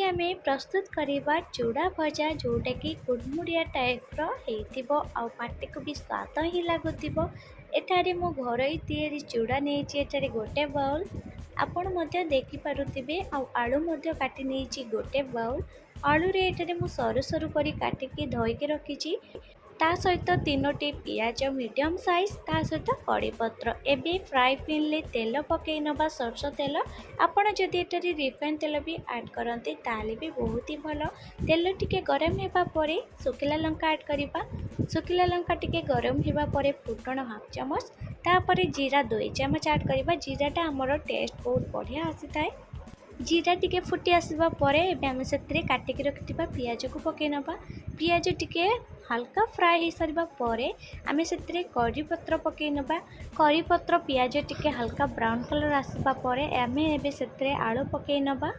आमे प्रस्तुत करवा चूड़ा भजा जोटा कि कुड़मुड़िया टाइप रो आउ पाटे को भी स्वाद ही लगुव। एठारे मो घर तैयारी चूड़ा नहीं गोटे बाउल आपण मध्य देखि पारुथिबे आउ आलू मध्य काटी नहीं गोटे बाउल। आलू रे एठारे मु सरू सरू करी काटिकी धोइके रखिछि। ता सहित 3टी पियाज मीडियम साइज ता सहित कड़ी पत्र। एबे फ्राई पैन ले तेल पकई नबा सरसों तेल। आपण जदि एटारे रिफाइन तेल भी ऐड करते ताले भी बहुत ही भल। तेल टिके गरम हेबा परे सुखिला लंका ऐड करिबा। सुखिला लंका टिके गरम हेबा परे फुटण हाफ चामच तापरे जीरा 2 चामच ऐड करिबा। जीराटा हमर टेस्ट बहुत बढ़िया आसी थाए। जीरा टिके फुटी आसवा परे एबे आमे सेतरे काटिकी रखिथिबा पियाज को पकई नबा। पियाज टिके हल्का फ्राए हो सारिबा परे आमे सेतरे करी पत्र पकई नबा। करी पत्र पियाज टिके हल्का ब्राउन कलर आसवा परे आमे एबे सेतरे आलू पकई नबा।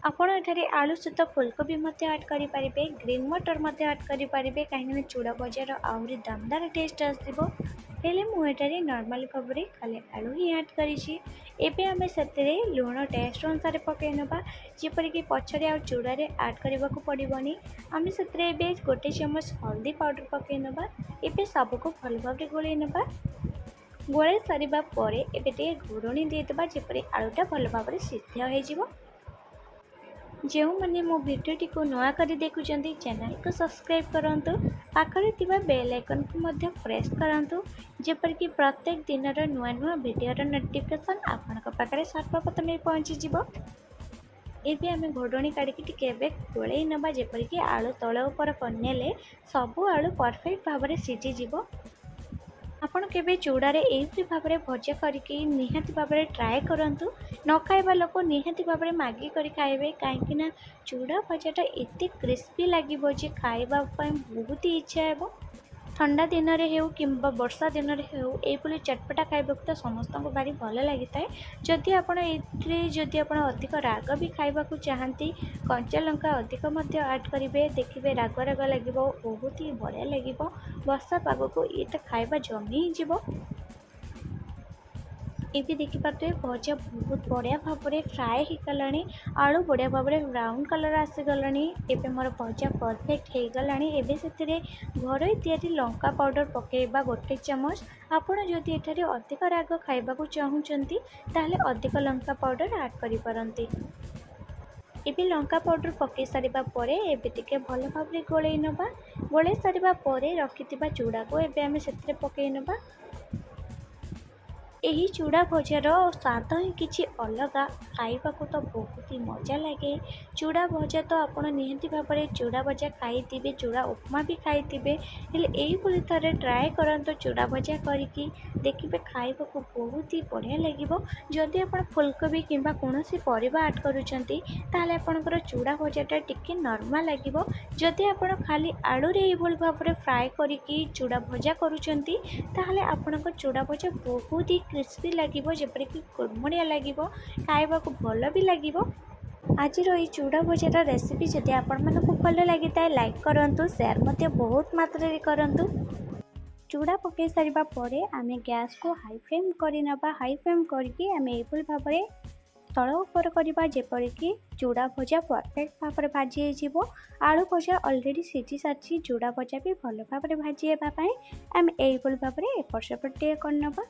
आपण एठारे आलू सहित फुलकोबी मध्य ऐड करि पारिबे, ग्रीन मटर मध्य ऐड करि पारिबे काहेकि चूड़ा भजार आहुरी दमदार टेस्ट आसिबो। हेले मु एठारे नॉर्मल भाबरे खाली आलू ही ऐड करिछि। एबे आमे सेतरे लूण टेस्ट अनुसार पकई नबा जेपरि कि पछरे आ चूड़ा रे ऐड करबाको पड़िबोनी। आमे सेतरे एबे गोटे चमच हल्दी पाउडर पकई नबा। एबे सबको भल भाबरे गोळै नबा। गोळै सारिबा परे एबे ते घोड़णी दे देबा जेपरि आलूटा भल भाबरे सिद्ध हो जिवो। जो मैंने मो भिडियोटी को नुआ कर देखुं चैनल को सब्सक्राइब करूँ, पाखरे थिबा बेल आइकन को मध्य प्रेस करूँ जेपर कि प्रत्येक दिन नुआ नुआ भिडियोर नोटिफिकेशन आपनक पाखरे सर्वप्रथम पहुँची जिवो। एबे आमे घोड़णी काढ़ी टिके गोळै नबा जेपर कि आलू तळ उपर करनेले सबु आलू परफेक्ट भाव में सीझी जिवो। आपण केबे चूड़ारे एही भाबरे भजा करिके निहाती भाबरे ट्राए करंतु। न खाइबा लोक निहाती भाबरे मागी करी खाइबे काहेकि ना चूड़ा भजाटा एते क्रिस्पी लागिबो जे खाइबा पय बहुत ही इच्छा हेबो। ठंडा दिन रे हेउ किंबा वर्षा दिन रे हेउ एभली चटपटा खाइबाक तो समस्त को भारी भल लागिଥାଏ। जदि आपण एथिरे जदि आपण अधिक राग भी खाइबाकू चाहंती कंचा लंका अधिक मध्य ऐड करिवे, देखिबे राग राग लागिबो, बहुत ही बढ़िया लागिबो। वर्षा पाग को ये तो खाइबा जमी ही जिवो। ये देखिपे भजा बहुत बढ़िया भाव में फ्राए हो गलानी। आलू बढ़िया भाव में ब्राउन कलर आसीगला। एवं मोर भजा परफेक्ट हो गला। एबे से घर तैयारी लंका पाउडर पकेबा गोटे चमच। आपड़ जदि एठारे अधिक राग खाइबा चाहूँगी ताहले अधिक लंका पाउडर ऐड करिपारंती। एबे लंका पाउडर पकई सारिबा परे एबे टिके भल भाव में गोळै नबा। गोळै सारिबा परे रखिथिबा चूड़ा को एबे आमे सेतरे पकई नबा। यही चूड़ा भजार स्वाद ही किसी अलग, खाइबा तो बहुत ही मजा लगे। चूड़ा भजा तो आपड़ निहाती भाव में चूड़ा भजा खाई, चूड़ा उपमा भी खाई, हेल्ले थे ट्राए करंतु चूड़ा भजा करके देखिए खाइबा को बहुत ही बढ़िया लगे। जदि आप फुलकोबी किंबा कौन सी परिबा ऐड करुँच ताहले आपणकर चूड़ा भजाटा टिके नॉर्मल लगे। जदि आप खाली आलू रे एभली भाव में फ्राए करके चूड़ा भजा करुँच ताहले आपणकर चूड़ा भजा बहुत ही क्रिस्पी लगे, जेपरिक कुड़मुड़िया लगे, खाइबा को भल भी लगे। आज ये चूड़ा भजार रेसिपी जदि आपण मानक भल लगी था लाइक करूँ, शेयर मत बहुत मात्रा करूँ। चूड़ा पकई सारिबा परे आमे गैस को हाई फ्लेम करनबा। हाई फ्लेम करके आमे एभली भाव में तल उपर करबा जेपरिक चूड़ा भजा परफेक्ट भाव में भाजी हो। आलू भजा ऑलरेडी सीझी सारी, चूड़ा भजा भी भल भाव में भाजी होगापाई आम यही भाव में एपट सेपट टे करनबा।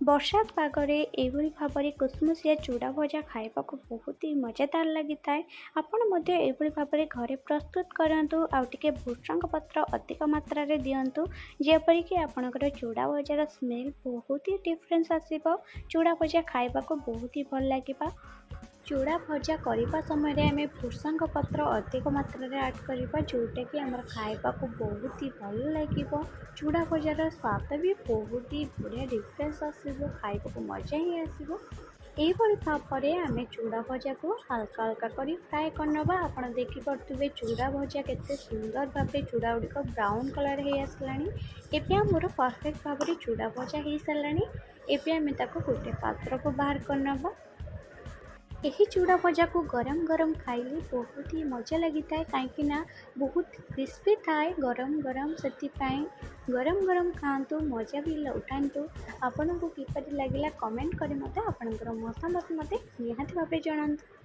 वर्षा पागरे एभली भाव में कुसमुसिया चूड़ा भजा खाइबा को बहुत ही मजेदार लगी थाए। आपण मध्य एभली भाव में घरे प्रस्तुत करंतु। आउ टिके भृषंग पत्र अधिक मात्रा रे दियंतु जेपरिक आपणकर चूड़ा भजार स्मेल बहुत ही डिफरेंस आसीबो। चूड़ा भजा खाइबा को बहुत ही भल लागिबा। चूड़ा भजा करने समय आम भृषंग पत्र अधिक मात्रा ऐड करवा जोटा कि आम खाइबा को बहुत ही भल लगे। चूड़ा भजार स्वाद भी बहुत ही बढ़िया डिफरेंस आसो, खाइबा को मजा ही आसो। यही भाव में आम चूड़ा भजा को हल्का हल्का कर फ्राए करनबा। आप देखिपे चूड़ा भजा केते सुंदर भाव में चूड़ा गुड़िक ब्राउन कलर हो आसला। एवं आमर परफेक्ट भाव में चूड़ा भजा हो सारा। एवं आम गोटे पात्र को बाहर करनबा। यही चूड़ा भजा को गरम गरम खाइले बहुत ही मजा लगी था कहीं बहुत क्रिस्पी थाए गरम गरम से गरम गरम खातु मजा भी उठातु। आपन को किपरि लगिला कमेंट करी मते आपनकर मतामत मते निहाती भाबे जणांतु।